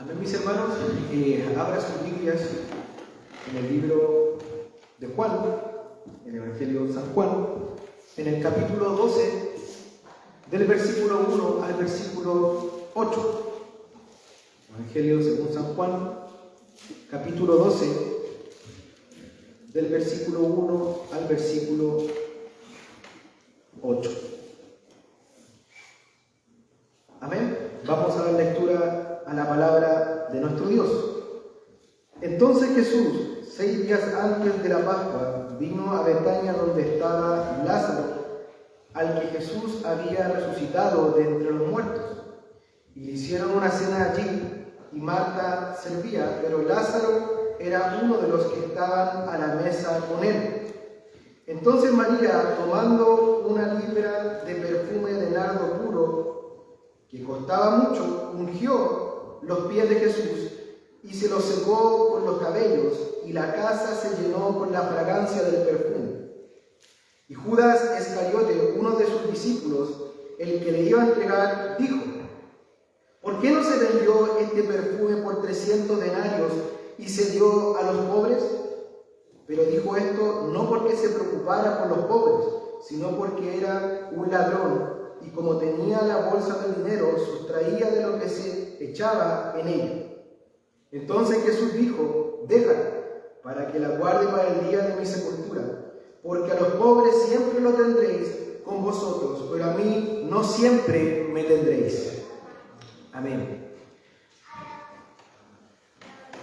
Amén, mis hermanos, abra sus Biblias en el libro de Juan, en el Evangelio de San Juan, en el capítulo 12, del versículo 1 al versículo 8. Evangelio según San Juan, capítulo 12, del versículo 1 al versículo 8. Amén. Vamos a dar lectura a la palabra de nuestro Dios. Entonces Jesús, 6 días antes de la Pascua, vino a Betania donde estaba Lázaro, al que Jesús había resucitado de entre los muertos. Y le hicieron una cena allí, y Marta servía, pero Lázaro era uno de los que estaban a la mesa con él. Entonces María, tomando una libra de perfume de nardo puro, que costaba mucho, ungió los pies de Jesús y se los secó con los cabellos, y la casa se llenó con la fragancia del perfume. Y Judas Iscariote, uno de sus discípulos, el que le iba a entregar, dijo: ¿por qué no se vendió este perfume por 300 denarios y se dio a los pobres? Pero dijo esto no porque se preocupara por los pobres, sino porque era un ladrón, y como tenía la bolsa de dinero, sustraía de lo que se echaba en ella. Entonces Jesús dijo: déjala, para que la guarde para el día de mi sepultura, porque a los pobres siempre lo tendréis con vosotros, pero a mí no siempre me tendréis. Amén.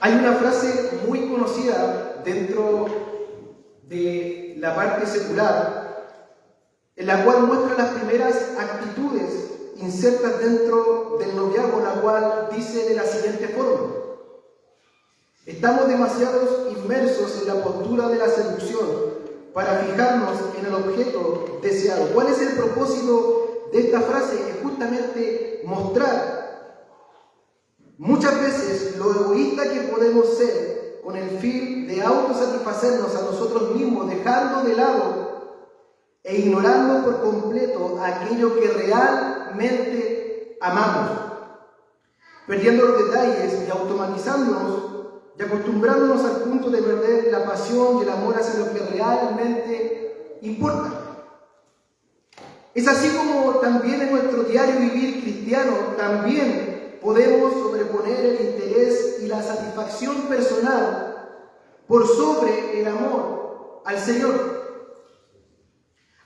Hay una frase muy conocida dentro de la parte secular, en la cual muestra las primeras actitudes insertas dentro del noviazgo, la cual dice de la siguiente forma: estamos demasiado inmersos en la postura de la seducción para fijarnos en el objeto deseado. ¿Cuál es el propósito de esta frase? Es justamente mostrar muchas veces lo egoísta que podemos ser con el fin de autosatisfacernos a nosotros mismos, dejando de lado e ignorando por completo aquello que realmente amamos, perdiendo los detalles y automatizándonos y acostumbrándonos al punto de perder la pasión y el amor hacia lo que realmente importa. Es así como también en nuestro diario vivir cristiano también podemos sobreponer el interés y la satisfacción personal por sobre el amor al Señor,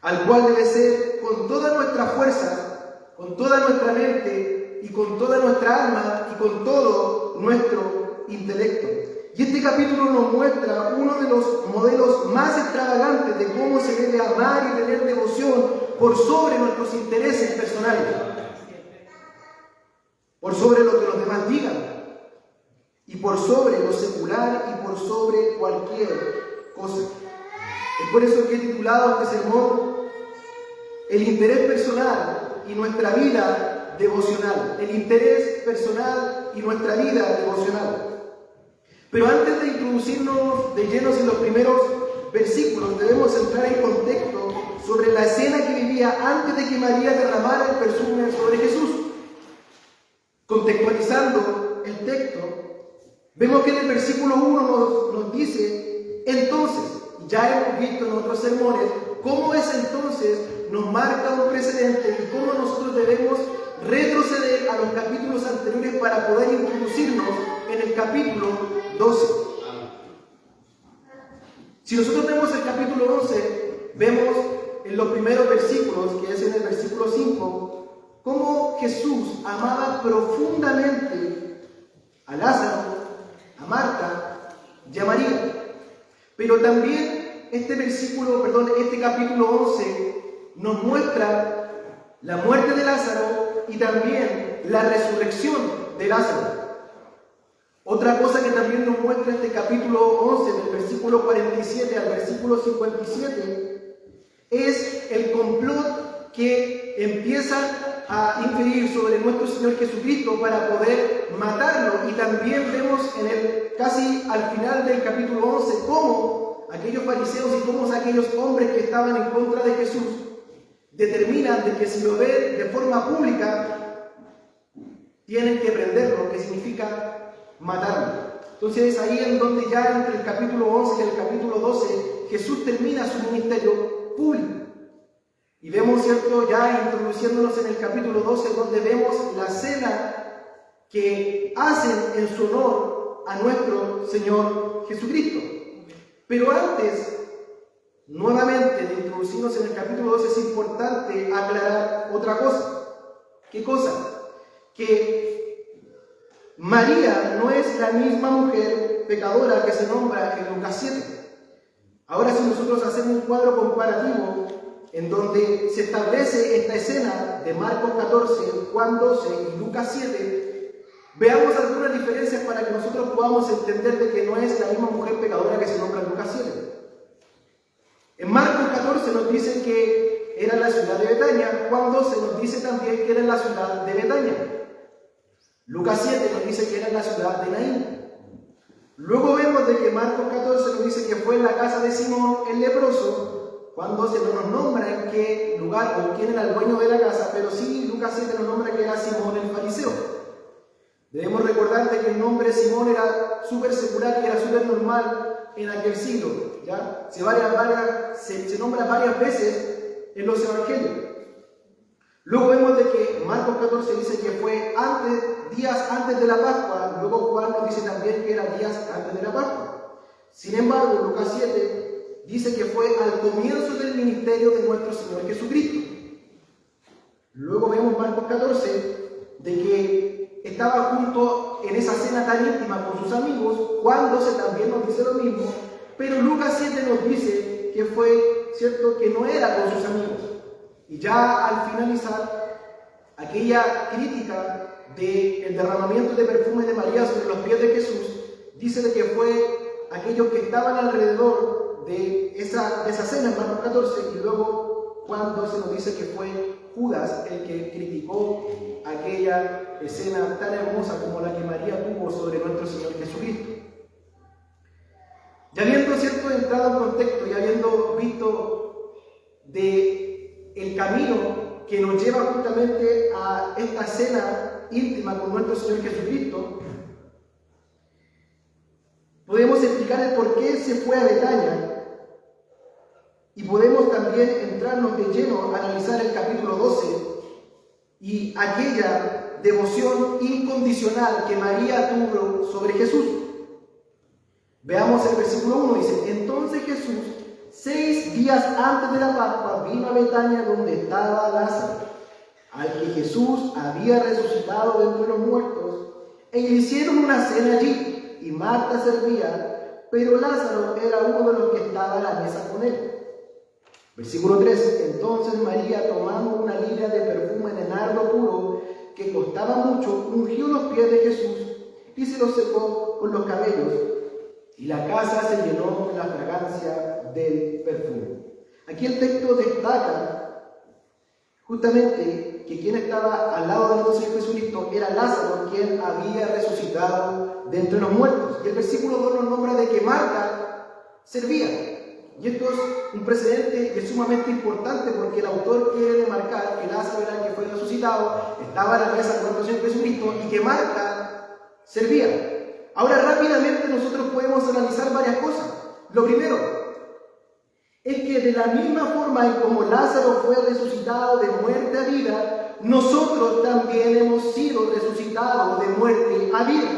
al cual debe ser con toda nuestra fuerza, con toda nuestra mente y con toda nuestra alma y con todo nuestro intelecto. Y este capítulo nos muestra uno de los modelos más extravagantes de cómo se debe amar y tener devoción por sobre nuestros intereses personales, por sobre lo que los demás digan, y por sobre lo secular y por sobre cualquier cosa. Es por eso que he titulado este sermón el interés personal y nuestra vida devocional. El interés personal y nuestra vida devocional. Pero antes de introducirnos de llenos en los primeros versículos, debemos entrar en contexto sobre la escena que vivía antes de que María derramara el perfume sobre Jesús. Contextualizando el texto, vemos que en el versículo 1 nos dice: entonces, ya hemos visto en otros sermones cómo ese entonces nos marca un precedente y cómo nosotros debemos retroceder a los capítulos anteriores para poder introducirnos en el capítulo 12. Si nosotros vemos el capítulo 11, vemos en los primeros versículos, que es en el versículo 5, cómo Jesús amaba profundamente a Lázaro, a Marta y a María. Pero también este capítulo 11 nos muestra la muerte de Lázaro y también la resurrección de Lázaro. Otra cosa que también nos muestra este capítulo 11, del versículo 47 al versículo 57, es el complot que empieza a inferir sobre nuestro Señor Jesucristo para poder matarlo. Y también vemos casi al final del capítulo 11 cómo aquellos fariseos y cómo aquellos hombres que estaban en contra de Jesús determinan de que si lo ven de forma pública tienen que prenderlo, que significa matarlo. Entonces es ahí en donde ya entre el capítulo 11 y el capítulo 12 Jesús termina su ministerio público. Y vemos, ¿cierto?, ya introduciéndonos en el capítulo 12, donde vemos la cena que hacen en su honor a nuestro Señor Jesucristo. Pero antes, nuevamente, de introducirnos en el capítulo 12, es importante aclarar otra cosa. ¿Qué cosa? Que María no es la misma mujer pecadora que se nombra en Lucas 7. Ahora, si nosotros hacemos un cuadro comparativo en donde se establece esta escena de Marcos 14, Juan 12 y Lucas 7, veamos algunas diferencias para que nosotros podamos entender de que no es la misma mujer pecadora que se nombra en Lucas 7. En Marcos 14 nos dice que era la ciudad de Betania, Juan 12 nos dice también que era la ciudad de Betania. Lucas 7 nos dice que era en la ciudad de Naín. Luego vemos de que Marcos 14 nos dice que fue en la casa de Simón el leproso. Juan 12 no nos nombra en qué lugar o quién era el dueño de la casa, pero sí Lucas 7 nos nombra que era Simón el fariseo. Debemos recordar de que el nombre Simón era súper secular y era súper normal en aquel siglo. ¿Ya? Se nombra varias veces en los evangelios. Luego vemos de que Marcos 14 dice que fue días antes de la Pascua. Luego Juan nos dice también que era días antes de la Pascua. Sin embargo, Lucas 7 dice que fue al comienzo del ministerio de nuestro Señor Jesucristo. Luego vemos Marcos 14 de que estaba junto en esa cena tan íntima con sus amigos. Juan 12 también nos dice lo mismo, pero Lucas 7 nos dice que fue, ¿cierto?, que no era con sus amigos. Y ya al finalizar, aquella crítica del derramamiento de perfume de María sobre los pies de Jesús, dice de que fue aquellos que estaban alrededor de esa cena en Marcos 14, y luego Juan 12 nos dice que fue Judas el que criticó aquella escena tan hermosa como la que María tuvo sobre nuestro Señor Jesucristo. Ya habiendo, ¿cierto?, entrado en contexto y habiendo visto el camino que nos lleva justamente a esta cena íntima con nuestro Señor Jesucristo, podemos explicar el por qué se fue a Betania y podemos también entrarnos de lleno a analizar el capítulo 12 y aquella devoción incondicional que María tuvo sobre Jesús. Veamos el versículo 1, dice: entonces Jesús, 6 días antes de la Pascua, vino a Betania donde estaba Lázaro, al que Jesús había resucitado de entre los muertos, e hicieron una cena allí, y Marta servía, pero Lázaro era uno de los que estaba a la mesa con él. Versículo 3, entonces María, tomando una libra de perfume de nardo puro, que costaba mucho, ungió los pies de Jesús, y se los secó con los cabellos, y la casa se llenó con la fragancia del perfume. Aquí el texto destaca justamente que quien estaba al lado de nuestro Señor Jesucristo era Lázaro, quien había resucitado de entre los muertos. Y el versículo 2 nos nombra de que Marta servía. Y esto es un precedente que es sumamente importante, porque el autor quiere demarcar que Lázaro era el que fue resucitado, estaba a la mesa con nuestro Señor Jesucristo, y que Marta servía. Ahora rápidamente nosotros podemos analizar varias cosas. Lo primero es que de la misma forma en como Lázaro fue resucitado de muerte a vida, nosotros también hemos sido resucitados de muerte a vida,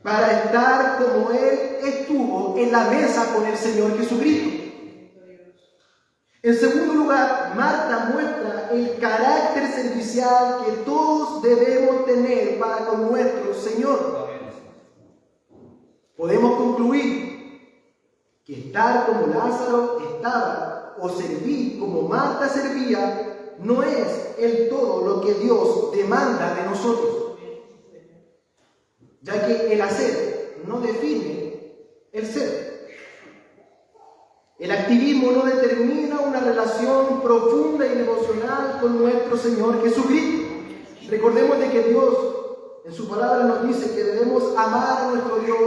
para estar como Él estuvo en la mesa con el Señor Jesucristo. En segundo lugar, Marta muestra el carácter servicial que todos debemos tener para con nuestro Señor. Podemos concluir que estar como Lázaro estaba, o servir como Marta servía, no es el todo lo que Dios demanda de nosotros, ya que el hacer no define el ser. El activismo no determina una relación profunda y devocional con nuestro Señor Jesucristo. Recordemos de que Dios en su palabra nos dice que debemos amar a nuestro Dios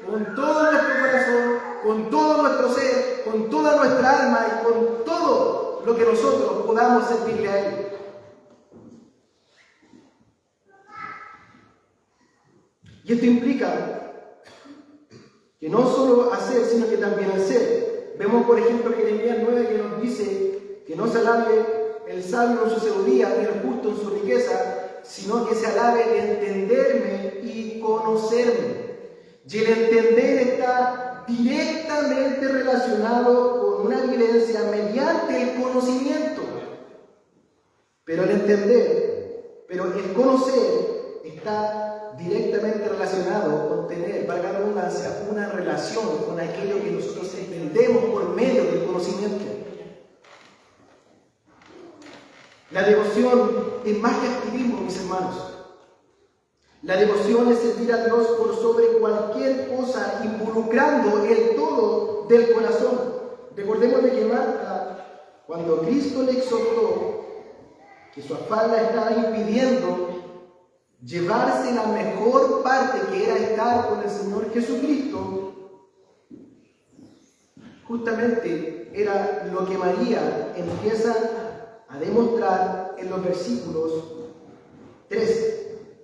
con todo nuestro corazón, con todo nuestro ser, con toda nuestra alma y con todo lo que nosotros podamos servirle a Él. Y esto implica que no solo hacer, sino que también hacer. Vemos, por ejemplo, Jeremías 9 que nos dice que no se alabe el sabio en su sabiduría, ni el justo en su riqueza, sino que se alabe de entenderme y conocerme. Y el entender está directamente relacionado con una vivencia mediante el conocimiento. Pero el conocer está directamente relacionado con tener, valga la redundancia, una relación con aquello que nosotros entendemos por medio del conocimiento. La devoción es más que activismo, mis hermanos. La devoción es servir a Dios por sobre cualquier cosa, involucrando el todo del corazón. Recordemos de que Marta, cuando Cristo le exhortó que su afán la estaba impidiendo llevarse la mejor parte, que era estar con el Señor Jesucristo, justamente era lo que María empieza a demostrar en los versículos 3,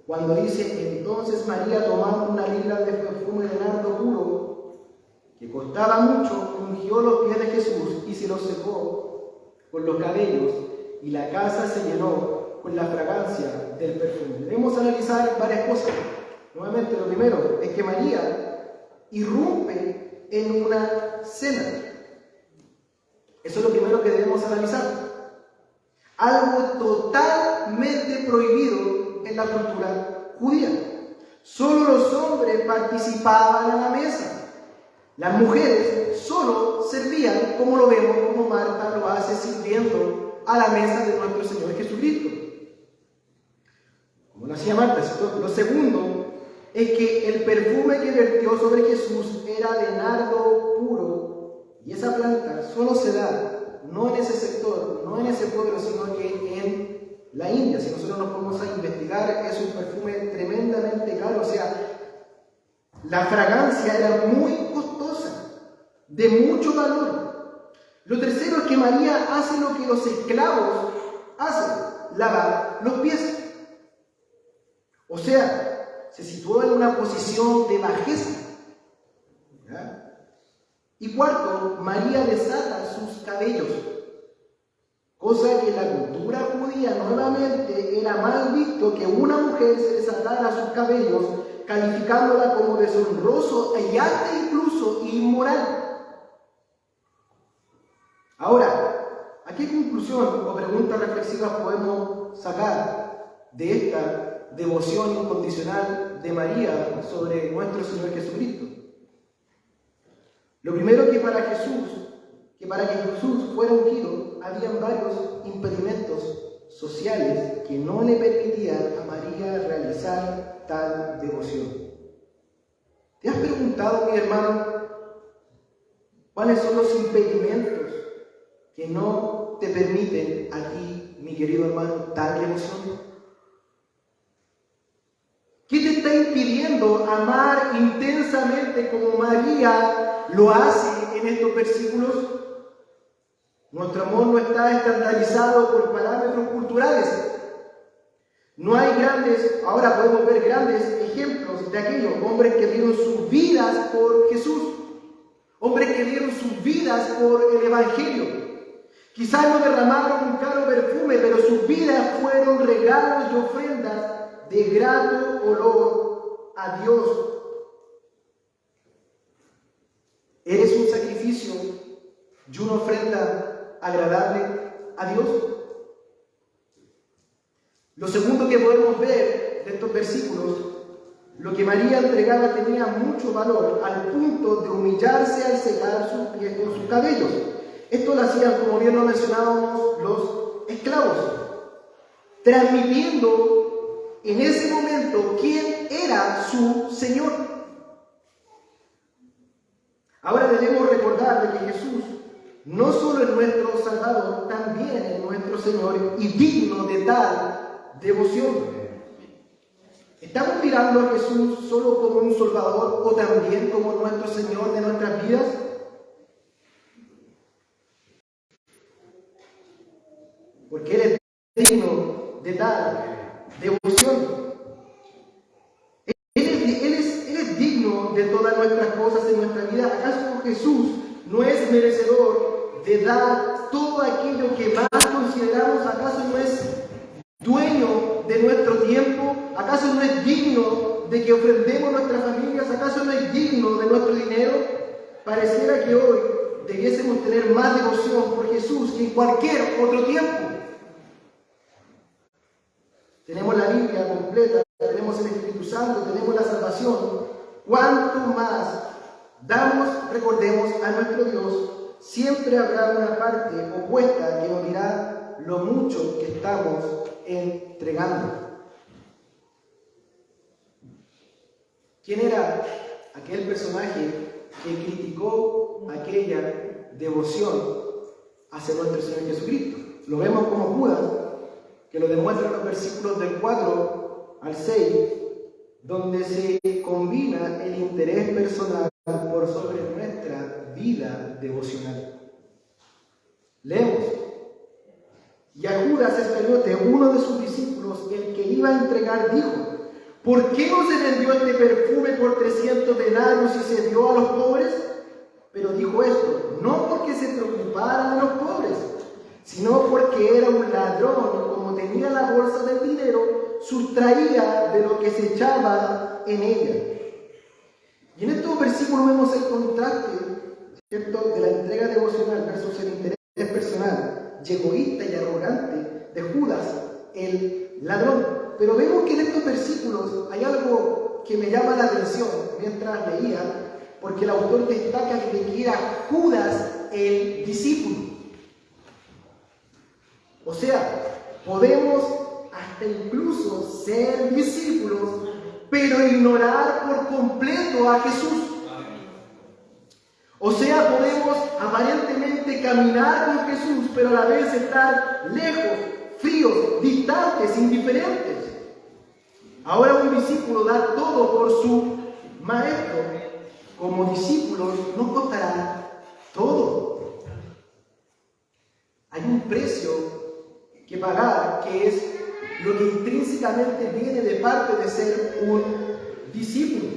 cuando dice: entonces María, tomando una libra de perfume de nardo puro, que costaba mucho, ungió los pies de Jesús y se los secó con los cabellos, y la casa se llenó con la fragancia del perfume. Debemos analizar varias cosas. Nuevamente, lo primero es que María irrumpe en una cena. Eso es lo primero que debemos analizar. Algo totalmente prohibido en la cultura judía. Solo los hombres participaban a la mesa. Las mujeres solo servían, como lo vemos, como Marta lo hace sirviendo a la mesa de nuestro Señor Jesucristo, como lo hacía Marta. Lo segundo es que el perfume que vertió sobre Jesús era de nardo puro, y esa planta solo se da, no en ese sector, no en ese pueblo, sino que en la India. Si nosotros nos ponemos a investigar, es un perfume tremendamente caro, o sea, la fragancia era muy costosa, de mucho valor. Lo tercero es que María hace lo que los esclavos hacen: lavar los pies. O sea, se situó en una posición de bajeza. ¿Ya? Y cuarto, María desata sus cabellos, cosa que en la cultura judía nuevamente era mal visto que una mujer se desatara sus cabellos, calificándola como deshonroso y hasta incluso inmoral. Ahora, ¿a qué conclusión o preguntas reflexivas podemos sacar de esta devoción incondicional de María sobre nuestro Señor Jesucristo? Lo primero, que para que Jesús fuera ungido, habían varios impedimentos sociales que no le permitían a María realizar tal devoción. ¿Te has preguntado, mi hermano, cuáles son los impedimentos que no te permiten a ti, mi querido hermano, tal devoción? ¿Qué te está impidiendo amar intensamente como María lo hace en estos versículos? Nuestro amor no está estandarizado por parámetros culturales. No hay ahora podemos ver grandes ejemplos de aquellos hombres que dieron sus vidas por Jesús, hombres que dieron sus vidas por el Evangelio. Quizás no derramaron un caro perfume, pero sus vidas fueron regalos y ofrendas de grato olor a Dios. ¿Eres un sacrificio y una ofrenda agradable a Dios? Lo segundo que podemos ver de estos versículos, lo que María entregaba tenía mucho valor, al punto de humillarse al secar sus pies con sus cabellos. Esto lo hacían, como bien lo mencionábamos, los esclavos, transmitiendo en ese momento quién era su Señor. Ahora debemos recordar de que Jesús no solo es nuestro Salvador, también es nuestro Señor y digno de tal devoción. ¿Estamos mirando a Jesús solo como un Salvador o también como nuestro Señor de nuestras vidas? Porque Él es digno de tal devoción. Él de todas nuestras cosas en nuestra vida? ¿Acaso Jesús no es merecedor de dar todo aquello que más consideramos? ¿Acaso no es dueño de nuestro tiempo? ¿Acaso no es digno de que ofrendemos nuestras familias? ¿Acaso no es digno de nuestro dinero? Pareciera que hoy debiésemos tener más devoción por Jesús que en cualquier otro tiempo. Tenemos la Biblia completa, tenemos el Espíritu Santo, tenemos la salvación. Cuanto más damos, recordemos, a nuestro Dios, siempre habrá una parte opuesta que nos dirá lo mucho que estamos entregando. ¿Quién era aquel personaje que criticó aquella devoción hacia nuestro Señor Jesucristo? Lo vemos como Judas, que lo demuestra en los versículos del 4 al 6, donde se combina el interés personal por sobre nuestra vida devocional. Leemos: y a Judas Iscariote, uno de sus discípulos, el que iba a entregar, dijo: ¿por qué no se vendió este perfume por 300 denarios y se dio a los pobres? Pero dijo esto no porque se preocupara de los pobres, sino porque era un ladrón y como tenía la bolsa del dinero, sustraía de lo que se echaba en ella. Y en estos versículos vemos el contraste, ¿cierto?, de la entrega devocional versus el interés personal y egoísta y arrogante de Judas, el ladrón. Pero vemos que en estos versículos hay algo que me llama la atención mientras leía, porque el autor destaca que era Judas el discípulo. O sea, podemos hasta incluso ser discípulos, pero ignorar por completo a Jesús. O sea, podemos aparentemente caminar con Jesús, pero a la vez estar lejos, fríos, distantes, indiferentes. Ahora un discípulo da todo por su maestro. Como discípulos nos costará todo. Hay un precio que pagar, que es lo que intrínsecamente viene de parte de ser un discípulo.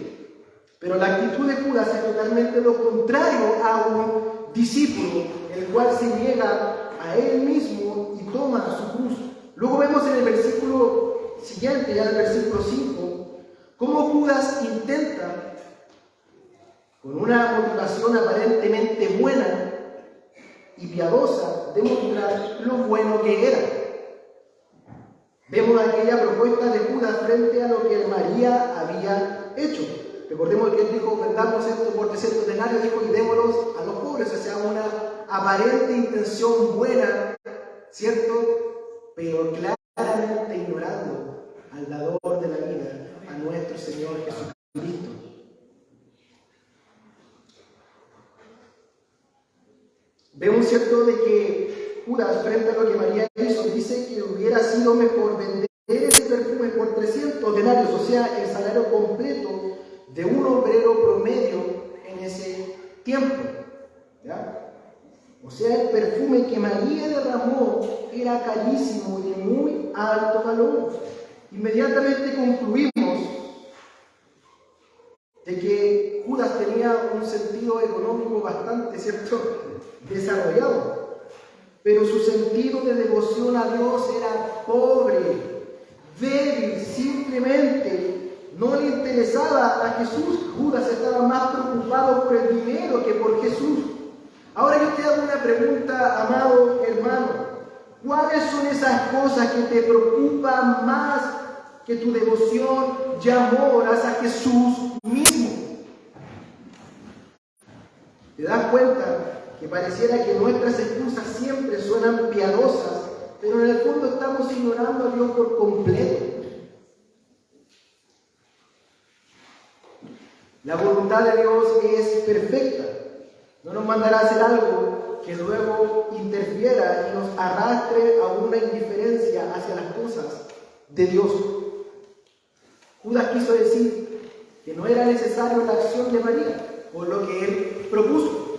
Pero la actitud de Judas es totalmente lo contrario a un discípulo, el cual se niega a él mismo y toma su cruz. Luego vemos en el versículo siguiente, ya en el versículo 5, cómo Judas intenta, con una motivación aparentemente buena y piadosa, demostrar lo bueno que era. Vemos aquella propuesta de Judas frente a lo que María había hecho. Recordemos que él dijo: vendamos esto por 300 denarios, dijo, y démoslos a los pobres. O sea, una aparente intención buena, ¿cierto? Pero claramente ignorando al dador de la vida, a nuestro Señor Jesucristo. Vemos, ¿cierto?, de que Judas, frente a lo que María hizo, dice que hubiera sido mejor vender ese perfume por 300 denarios, o sea, el salario completo de un obrero promedio en ese tiempo. ¿Ya? O sea, el perfume que María derramó era carísimo y de muy alto valor. Inmediatamente concluimos de que Judas tenía un sentido económico bastante, ¿cierto?, desarrollado, pero su sentido de devoción a Dios era pobre, débil. Simplemente no le interesaba a Jesús. Judas estaba más preocupado por el dinero que por Jesús. Ahora yo te hago una pregunta, amado hermano: ¿cuáles son esas cosas que te preocupan más que tu devoción y amor hacia Jesús mismo? ¿Te das cuenta que pareciera que nuestras excusas siempre suenan piadosas, pero en el fondo estamos ignorando a Dios por completo? La voluntad de Dios es perfecta. No nos mandará a hacer algo que luego interfiera y nos arrastre a una indiferencia hacia las cosas de Dios. Judas quiso decir que no era necesaria la acción de María, por lo que él propuso.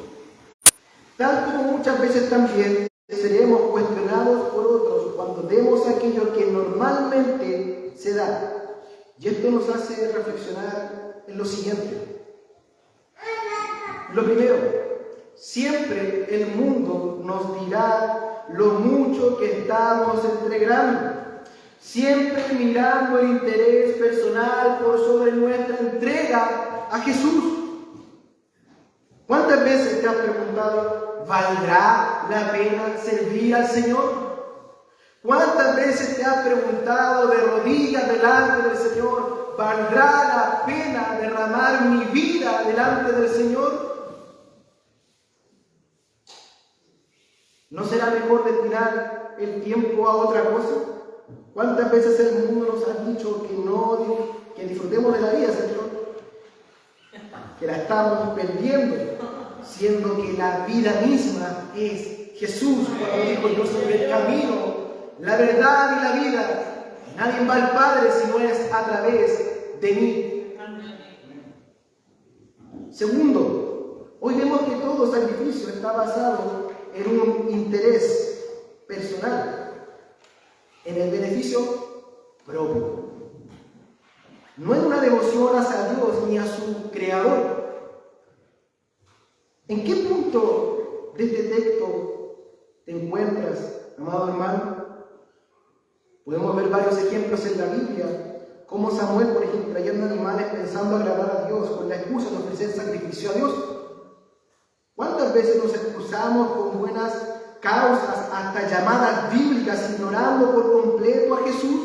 Tal como muchas veces también seremos cuestionados por otros cuando demos aquello que normalmente se da. Y esto nos hace reflexionar en lo siguiente: Lo primero, siempre el mundo nos dirá lo mucho que estamos entregando, siempre mirando el interés personal por sobre nuestra entrega a Jesús. ¿Cuántas veces te has preguntado, ¿valdrá la pena servir al Señor? ¿Cuántas veces te has preguntado de rodillas delante del Señor, ¿valdrá la pena derramar mi vida delante del Señor? ¿No será mejor destinar el tiempo a otra cosa? ¿Cuántas veces el mundo nos ha dicho que disfrutemos de la vida, Señor? Que la estamos perdiendo, siendo que la vida misma es Jesús, cuando dijo, yo soy el camino, la verdad y la vida. Nadie va al Padre si no es a través de mí. Segundo, hoy vemos que todo sacrificio está basado en un interés personal, en el beneficio propio. No es una devoción hacia Dios ni a su Creador. ¿En qué punto de este texto te encuentras, amado hermano? Podemos ver varios ejemplos en la Biblia, como Samuel, por ejemplo, trayendo animales pensando agradar a Dios con la excusa de ofrecer sacrificio a Dios. ¿Cuántas veces nos excusamos con buenas causas, hasta llamadas bíblicas, ignorando por completo a Jesús?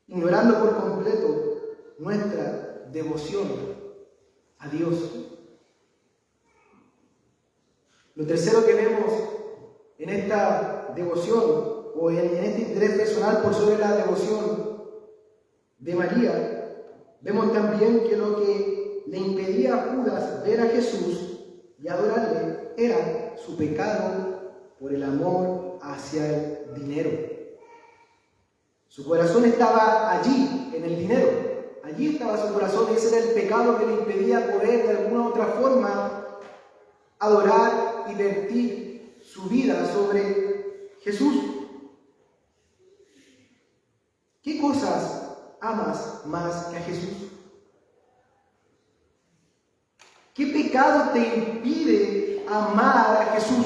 Ignorando por completo nuestra devoción a Dios. Lo tercero que vemos en esta devoción o en este interés personal por sobre la devoción de María, vemos también que lo que le impedía a Judas ver a Jesús y adorarle era su pecado por el amor hacia el dinero. Su corazón estaba allí, en el dinero. Allí estaba su corazón, y ese era el pecado que le impedía poder de alguna u otra forma adorar y vertir su vida sobre Jesús. ¿Qué cosas amas más que a Jesús? ¿Qué pecado te impide amar a Jesús?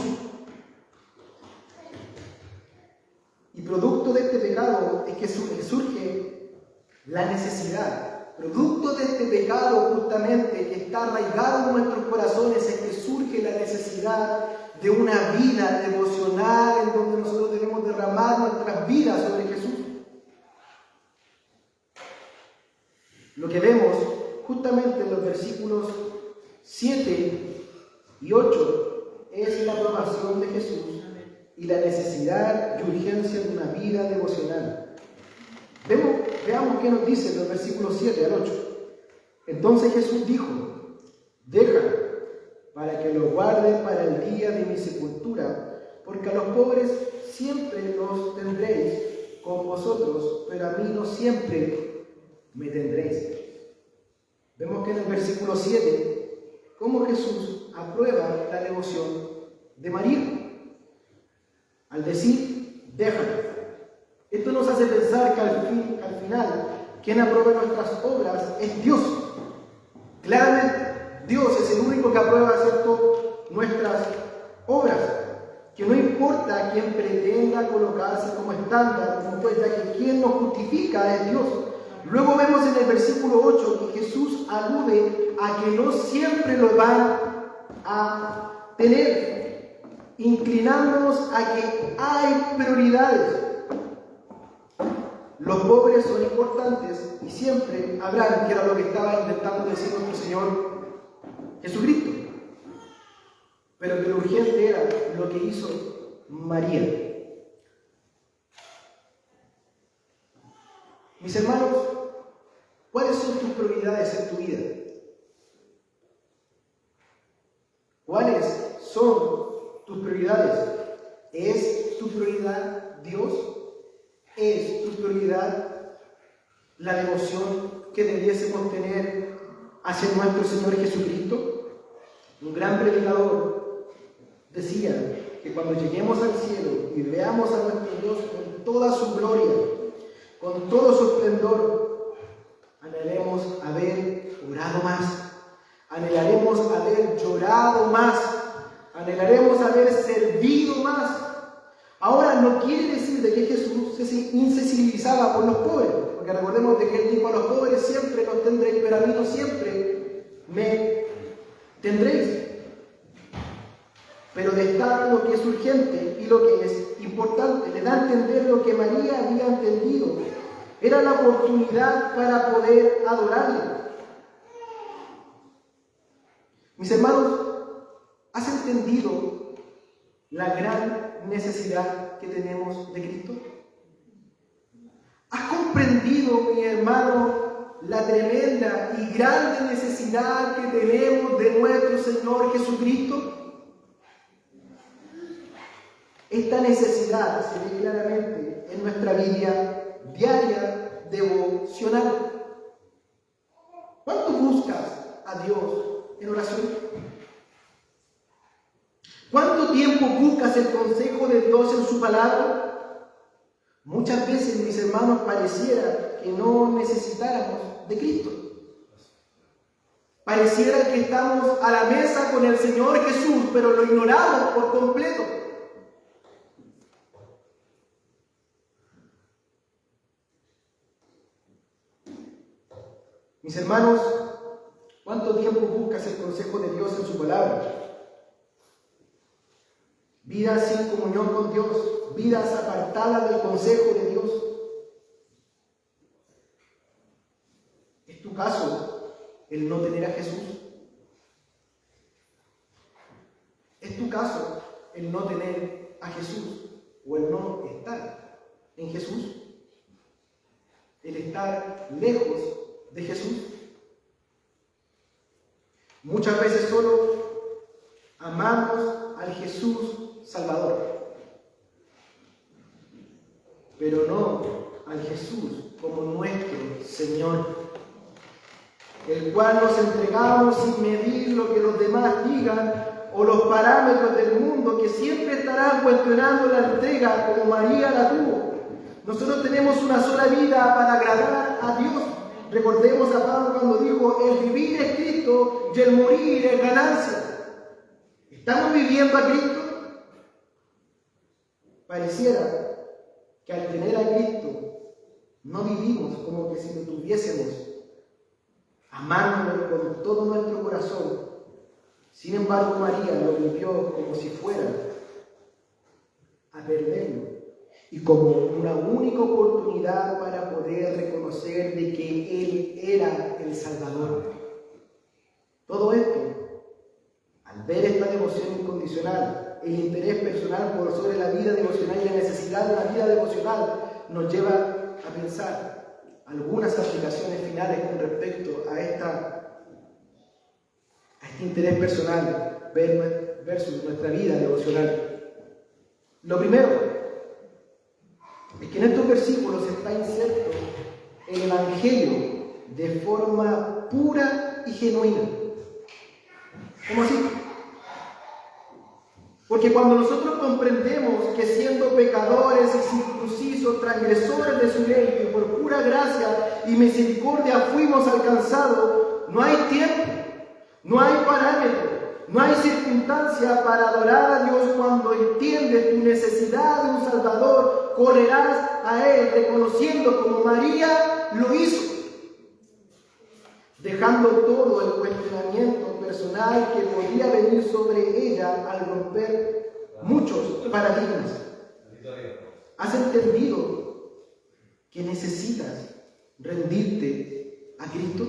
Y producto de este pecado es que surge la necesidad. Producto de este pecado justamente que está arraigado en nuestros corazones es que surge la necesidad de una vida devocional en donde nosotros debemos derramar nuestras vidas sobre Jesús. Lo que vemos justamente en los versículos 7 y 8 es la aprobación de Jesús y la necesidad y urgencia de una vida devocional. Veamos qué nos dice en los versículos 7 al 8. Entonces Jesús dijo, deja para que lo guarde para el día de mi sepultura, porque a los pobres siempre los tendréis con vosotros, pero a mí no siempre me tendréis. Vemos que en el versículo 7, cómo Jesús aprueba la devoción de María. Al decir, déjalo. Esto nos hace pensar que al final, quien aprueba nuestras obras es Dios. Claramente, Dios es el único que aprueba, ¿cierto?, nuestras obras. Que no importa quién pretenda colocarse como estándar, como pues, ya que quien nos justifica es Dios. Luego vemos en el versículo 8 que Jesús alude a que no siempre lo van a tener, inclinándonos a que hay prioridades. Los pobres son importantes y siempre habrán, que era lo que estaba intentando decir nuestro Señor Jesucristo. Pero que lo urgente era lo que hizo María. Mis hermanos, ¿cuáles son tus prioridades en tu vida? ¿Cuáles son tus prioridades? ¿Es tu prioridad Dios? ¿Es tu prioridad la devoción que debiésemos tener hacia nuestro Señor Jesucristo? Un gran predicador decía que cuando lleguemos al cielo y veamos a nuestro Dios con toda su gloria, con todo su esplendor, anhelemos haber orado más, Anhelaremos haber llorado más. Anhelaremos haber servido más. Ahora, no quiere decir de que Jesús se insensibilizaba por los pobres, porque recordemos de que Él dijo a los pobres: siempre los tendréis, pero a mí no siempre me tendréis. Pero destaca lo que es urgente y lo que es importante. Le da a entender lo que María había entendido. Era la oportunidad para poder adorarle. Mis hermanos, ¿has entendido la gran necesidad que tenemos de Cristo? ¿Has comprendido, mi hermano, la tremenda y grande necesidad que tenemos de nuestro Señor Jesucristo? Esta necesidad se ve claramente en nuestra vida diaria devocional. ¿Cuánto buscas a Dios en oración? ¿Cuánto tiempo buscas el consejo de Dios en su palabra? Muchas veces, mis hermanos, pareciera que no necesitáramos de Cristo. Pareciera que estamos a la mesa con el Señor Jesús, pero lo ignoramos por completo. Mis hermanos, ¿cuánto tiempo buscas el consejo de Dios en su palabra? Vidas sin comunión con Dios, vidas apartadas del consejo de Dios. ¿Es tu caso el no tener a Jesús? ¿Es tu caso el no tener a Jesús o el no estar en Jesús? El estar lejos de Jesús. Muchas veces solo amamos al Jesús Salvador, pero no al Jesús como nuestro Señor, el cual nos entregamos sin medir lo que los demás digan o los parámetros del mundo, que siempre estarán cuestionando la entrega como María la tuvo. Nosotros tenemos una sola vida para agradar a Dios. Recordemos a Pablo cuando dijo: el vivir es Cristo y el morir es ganancia. ¿Estamos viviendo a Cristo? Pareciera que al tener a Cristo no vivimos como que si lo tuviésemos, amándolo con todo nuestro corazón. Sin embargo, María lo vivió como si fuera a perderlo y como una única oportunidad para poder reconocer de que Él era el Salvador. Todo esto, al ver esta devoción incondicional, el interés personal por sobre la vida devocional y la necesidad de la vida devocional, nos lleva a pensar algunas aplicaciones finales con respecto a este interés personal versus nuestra vida devocional. Lo primero es que en estos versículos está inserto el Evangelio de forma pura y genuina. ¿Cómo así? Porque cuando nosotros comprendemos que siendo pecadores y circuncisos, transgresores de su ley, que por pura gracia y misericordia fuimos alcanzados, no hay tiempo, no hay parámetro, no hay circunstancia para adorar a Dios. Cuando entiendes tu necesidad de un Salvador, correrás a Él reconociendo como María lo hizo, dejando todo el cuestionamiento personal que podía venir sobre ella al romper muchos paradigmas. ¿Has entendido que necesitas rendirte a Cristo?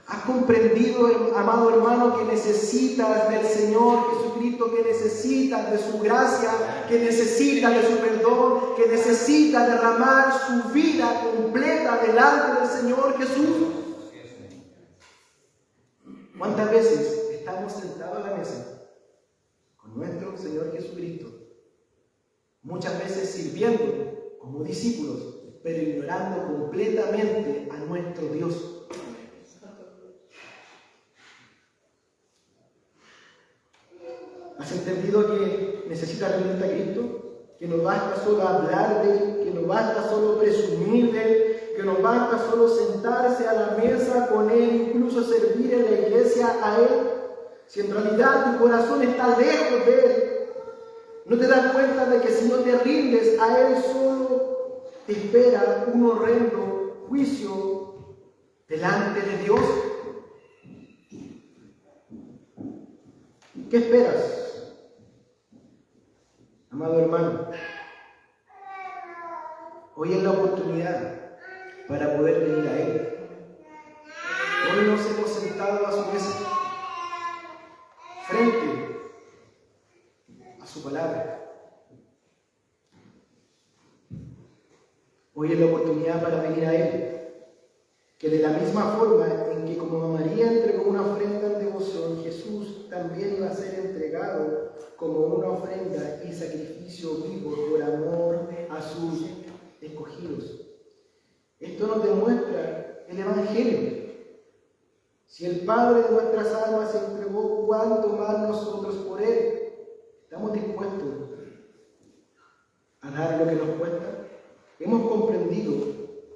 ¿Has comprendido, amado hermano, que necesitas del Señor Jesucristo, que necesitas de su gracia, que necesitas de su perdón, que necesitas derramar su vida completa delante del Señor Jesús? ¿Cuántas veces estamos sentados a la mesa con nuestro Señor Jesucristo? Muchas veces sirviendo como discípulos, pero ignorando completamente a nuestro Dios. ¿Has entendido que necesitas rendirte a Cristo? Que no basta solo hablar de Él, que no basta solo presumir de Él, que nos basta solo sentarse a la mesa con Él, incluso servir en la iglesia a Él? Si en realidad tu corazón está lejos de Él, ¿no te das cuenta de que si no te rindes a Él, solo te espera un horrendo juicio delante de Dios? ¿Qué esperas, amado hermano? Hoy es la oportunidad para poder venir a Él. Hoy nos hemos sentado a su mesa, frente a su palabra. Hoy es la oportunidad para venir a Él, que de la misma forma en que como María entregó una ofrenda en devoción, Jesús también iba a ser entregado como una ofrenda y sacrificio vivo por amor a sus escogidos. Esto nos demuestra el Evangelio. Si el Padre de nuestras almas se entregó, ¿cuánto más nosotros por Él? ¿Estamos dispuestos a dar lo que nos cuesta? ¿Hemos comprendido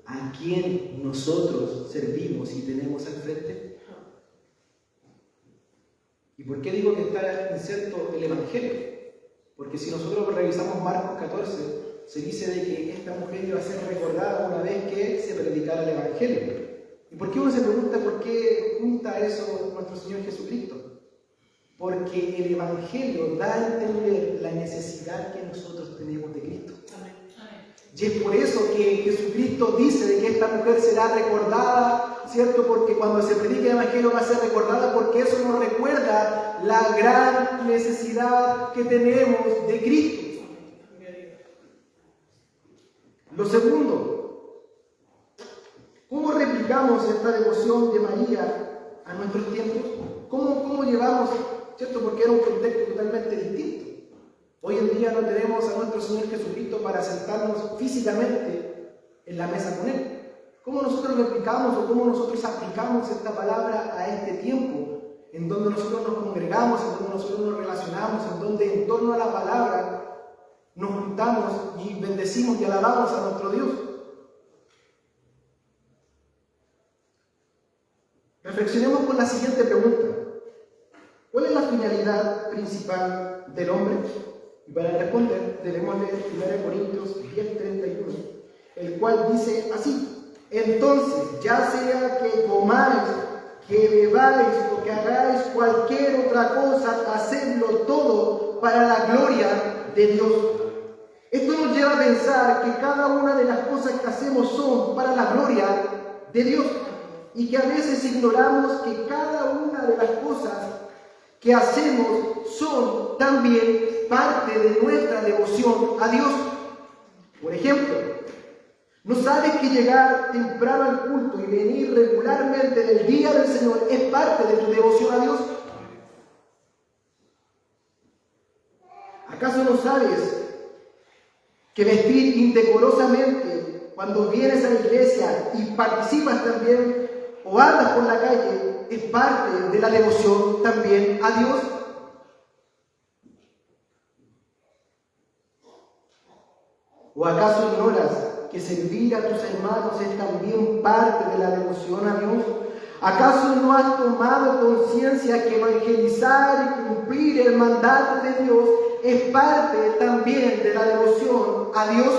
a quién nosotros servimos y tenemos al frente? ¿Y por qué digo que está inserto el Evangelio? Porque si nosotros revisamos Marcos 14, se dice de que esta mujer iba a ser recordada una vez que se predicara el Evangelio. ¿Y por qué uno se pregunta por qué junta eso nuestro Señor Jesucristo? Porque el Evangelio da a entender la necesidad que nosotros tenemos de Cristo. Y es por eso que Jesucristo dice de que esta mujer será recordada, ¿cierto? Porque cuando se predique el Evangelio va a ser recordada, porque eso nos recuerda la gran necesidad que tenemos de Cristo. Lo segundo, ¿cómo replicamos esta devoción de María a nuestros tiempos? ¿Cómo llevamos, ¿cierto? Porque era un contexto totalmente distinto. Hoy en día no tenemos a nuestro Señor Jesucristo para sentarnos físicamente en la mesa con Él. ¿Cómo nosotros replicamos o cómo nosotros aplicamos esta palabra a este tiempo en donde nosotros nos congregamos, en donde nosotros nos relacionamos, en donde en torno a la palabra nos juntamos y bendecimos y alabamos a nuestro Dios? Reflexionemos con la siguiente pregunta. ¿Cuál es la finalidad principal del hombre? Y para responder debemos leer 1 Corintios 10:31, el cual dice así: entonces, ya sea que comáis, que bebáis o que hagáis cualquier otra cosa, hacedlo todo para la gloria de Dios. Esto nos lleva a pensar que cada una de las cosas que hacemos son para la gloria de Dios, y que a veces ignoramos que cada una de las cosas que hacemos son también parte de nuestra devoción a Dios. Por ejemplo, ¿no sabes que llegar temprano al culto y venir regularmente del día del Señor es parte de tu devoción a Dios? ¿Acaso no sabes que vestir indecorosamente cuando vienes a la iglesia y participas también o andas por la calle es parte de la devoción también a Dios? ¿O acaso ignoras que servir a tus hermanos es también parte de la devoción a Dios? ¿Acaso no has tomado conciencia que evangelizar y cumplir el mandato de Dios es parte también de la devoción a Dios?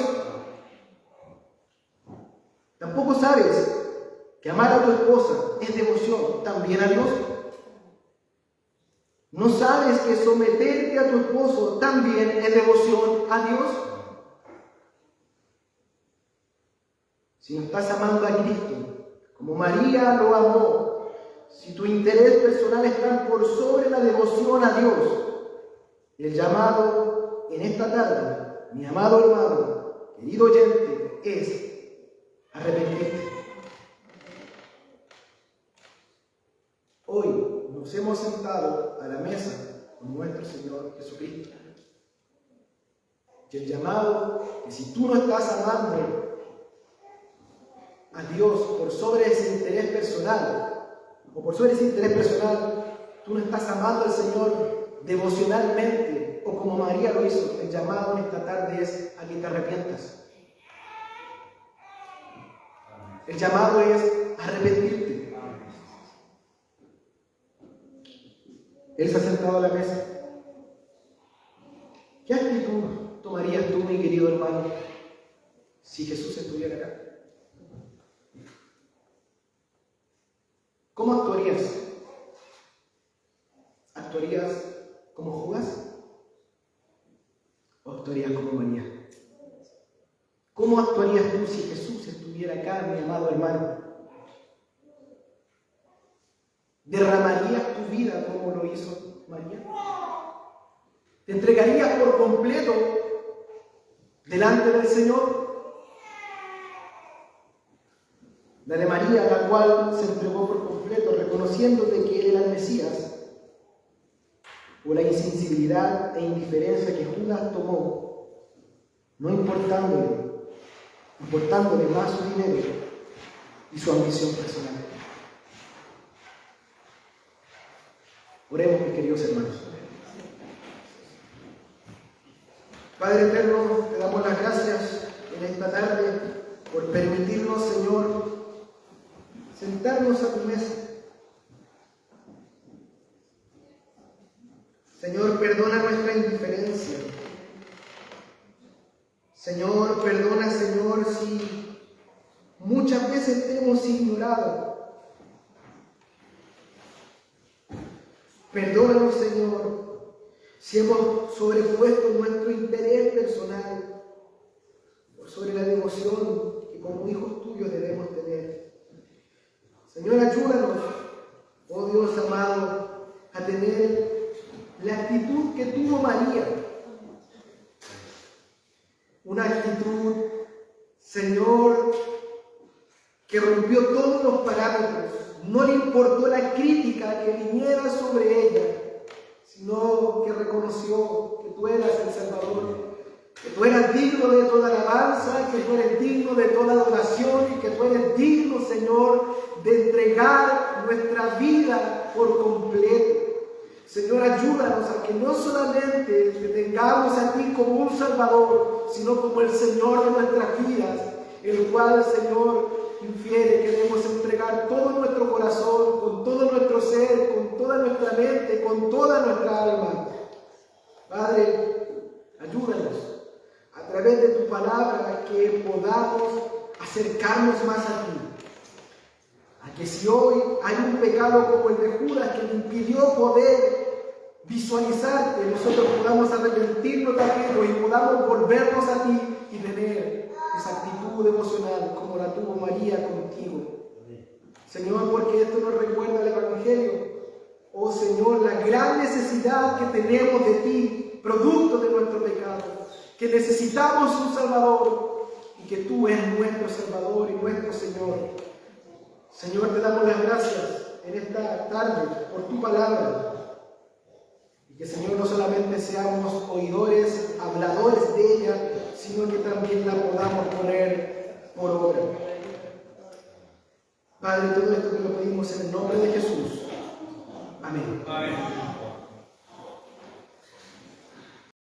¿Tampoco sabes que amar a tu esposa es devoción también a Dios? ¿No sabes que someterte a tu esposo también es devoción a Dios? Si no estás amando a Cristo, como María lo amó, si tu interés personal está por sobre la devoción a Dios, el llamado en esta tarde, mi amado hermano, querido oyente, es arrepentirte. Hoy nos hemos sentado a la mesa con nuestro Señor Jesucristo. Y el llamado, que si tú no estás amando a Dios por sobre ese interés personal, o por sobre ese interés personal, tú no estás amando al Señor devocionalmente, o como María lo hizo, el llamado en esta tarde es a que te arrepientas. El llamado es arrepentirte. Él se ha sentado a la mesa. ¿Qué actitud tomarías tú, mi querido hermano, si Jesús estuviera acá? ¿Cómo actuarías? ¿Actuarías como Judas? ¿O actuarías como María? ¿Cómo actuarías tú si Jesús estuviera acá, mi amado hermano? ¿Derramarías tu vida como lo hizo María? ¿Te entregarías por completo delante del Señor? La de María, la cual se entregó por completo, reconociendo de que Él era el Mesías, por la insensibilidad e indiferencia que Judas tomó, no importándole más su dinero y su ambición personal. Oremos, mis queridos hermanos. Padre eterno, te damos las gracias en esta tarde por permitirnos, Señor, sentarnos a tu mesa. Señor, perdona nuestra indiferencia. Señor, perdona, Señor, si muchas veces te hemos ignorado. Perdónanos, Señor, si hemos sobrepuesto nuestro interés personal por sobre la devoción que como hijos tuyos debemos tener. Señor, ayúdanos, oh Dios amado, a tener la actitud que tuvo María. Una actitud, Señor, que rompió todos los parámetros. No le importó la crítica que viniera sobre ella, sino que reconoció que tú eras el Salvador, que tú eras digno de toda alabanza, que tú eres digno de toda adoración y que tú eres digno, Señor, de entregar nuestra vida por completo. Señor, ayúdanos a que no solamente te tengamos a ti como un Salvador, sino como el Señor de nuestras vidas, el cual, Señor, infiere que debemos entregar todo nuestro corazón, con todo nuestro ser, con toda nuestra mente, con toda nuestra alma. Padre, ayúdanos a través de tu palabra que podamos acercarnos más a ti. A que si hoy hay un pecado como el de Judas que le impidió poder visualizarte, nosotros podamos arrepentirnos de aquello y podamos volvernos a ti y tener esa actitud emocional como la tuvo María contigo. Señor, porque esto nos recuerda el Evangelio. Oh Señor, la gran necesidad que tenemos de ti, producto de nuestro pecado, que necesitamos un Salvador y que tú eres nuestro Salvador y nuestro Señor. Señor, te damos las gracias en esta tarde por tu palabra. Y que, Señor, no solamente seamos oidores, habladores de ella, sino que también la podamos poner por obra. Padre, todo esto te lo pedimos en el nombre de Jesús. Amén. Amén.